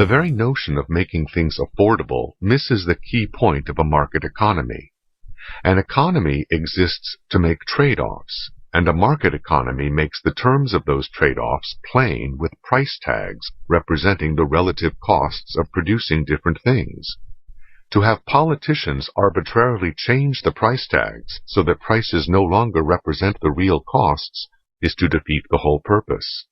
The very notion of making things affordable misses the key point of a market economy. An economy exists to make trade-offs, and a market economy makes the terms of those trade-offs plain with price tags representing the relative costs of producing different things. To have politicians arbitrarily change the price tags so that prices no longer represent the real costs is to defeat the whole purpose.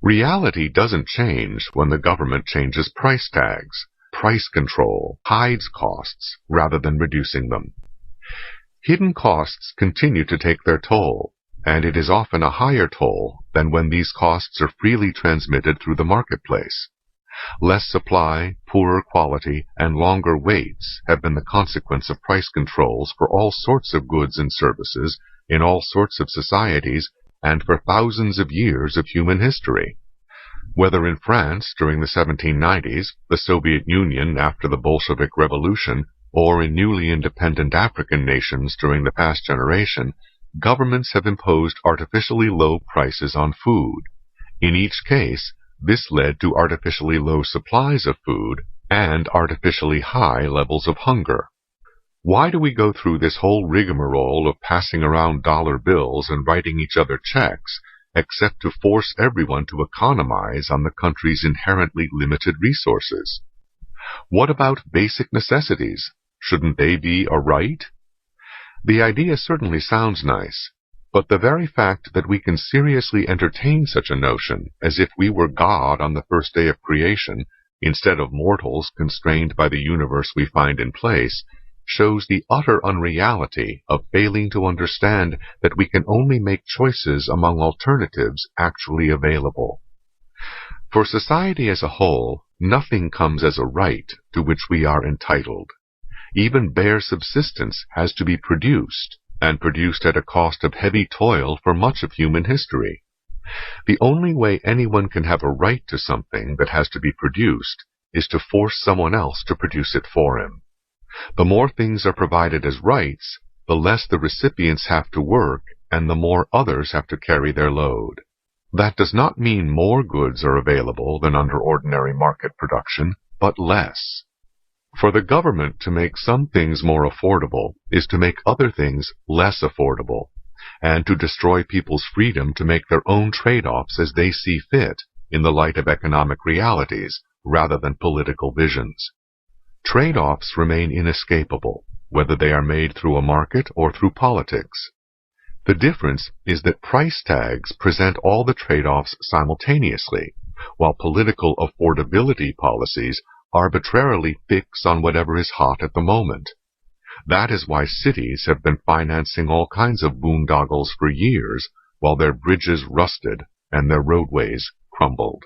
Reality doesn't change when the government changes price tags. Price control hides costs rather than reducing them. Hidden costs continue to take their toll, and it is often a higher toll than when these costs are freely transmitted through the marketplace. Less supply, poorer quality, and longer waits have been the consequence of price controls for all sorts of goods and services in all sorts of societies and for thousands of years of human history. Whether in France during the 1790s, the Soviet Union after the Bolshevik Revolution, or in newly independent African nations during the past generation, governments have imposed artificially low prices on food. In each case, this led to artificially low supplies of food and artificially high levels of hunger. Why do we go through this whole rigmarole of passing around dollar bills and writing each other checks, except to force everyone to economize on the country's inherently limited resources? What about basic necessities? Shouldn't they be a right? The idea certainly sounds nice, but the very fact that we can seriously entertain such a notion as if we were God on the first day of creation, instead of mortals constrained by the universe we find in place, shows the utter unreality of failing to understand that we can only make choices among alternatives actually available. For society as a whole, nothing comes as a right to which we are entitled. Even bare subsistence has to be produced, and produced at a cost of heavy toil for much of human history. The only way anyone can have a right to something that has to be produced is to force someone else to produce it for him. The more things are provided as rights, the less the recipients have to work, and the more others have to carry their load. That does not mean more goods are available than under ordinary market production, but less. For the government to make some things more affordable is to make other things less affordable, and to destroy people's freedom to make their own trade-offs as they see fit in the light of economic realities rather than political visions. Trade-offs remain inescapable, whether they are made through a market or through politics. The difference is that price tags present all the trade-offs simultaneously, while political affordability policies arbitrarily fix on whatever is hot at the moment. That is why cities have been financing all kinds of boondoggles for years, while their bridges rusted and their roadways crumbled.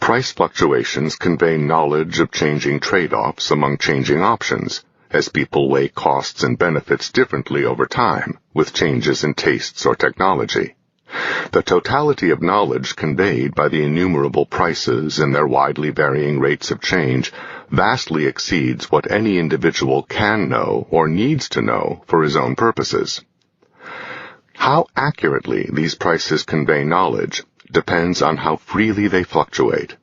Price fluctuations convey knowledge of changing trade-offs among changing options, as people weigh costs and benefits differently over time, with changes in tastes or technology. The totality of knowledge conveyed by the innumerable prices and their widely varying rates of change vastly exceeds what any individual can know or needs to know for his own purposes. How accurately these prices convey knowledge depends on how freely they fluctuate.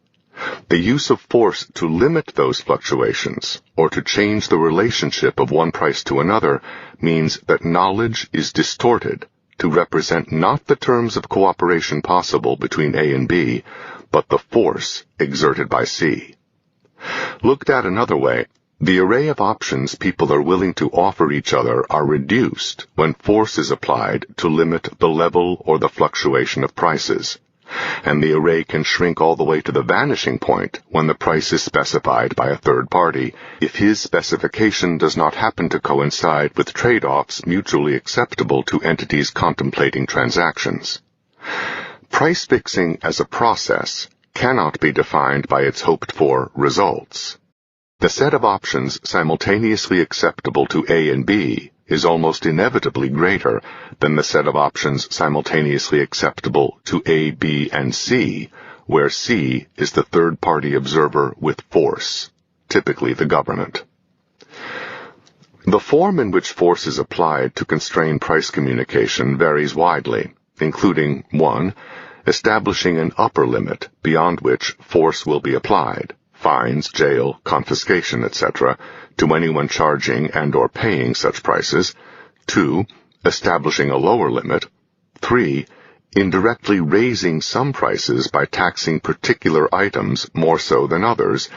The use of force to limit those fluctuations, or to change the relationship of one price to another, means that knowledge is distorted to represent not the terms of cooperation possible between A and B, but the force exerted by C. Looked at another way, the array of options people are willing to offer each other are reduced when force is applied to limit the level or the fluctuation of prices, and the array can shrink all the way to the vanishing point when the price is specified by a third party, if his specification does not happen to coincide with trade-offs mutually acceptable to entities contemplating transactions. Price fixing as a process cannot be defined by its hoped-for results. The set of options simultaneously acceptable to A and B is almost inevitably greater than the set of options simultaneously acceptable to A, B, and C, where C is the third-party observer with force, typically the government. The form in which force is applied to constrain price communication varies widely, including 1. establishing an upper limit beyond which force will be applied, fines, jail, confiscation, etc., to anyone charging and/or paying such prices. 2. Establishing a lower limit. 3. Indirectly raising some prices by taxing particular items more so than others,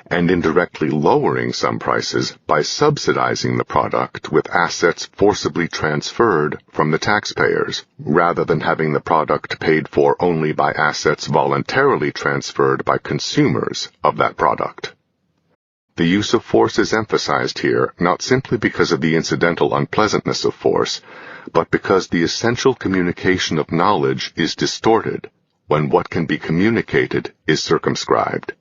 and indirectly lowering some prices by subsidizing the product with assets forcibly transferred from the taxpayers, rather than having the product paid for only by assets voluntarily transferred by consumers of that product. The use of force is emphasized here not simply because of the incidental unpleasantness of force, but because the essential communication of knowledge is distorted when what can be communicated is circumscribed.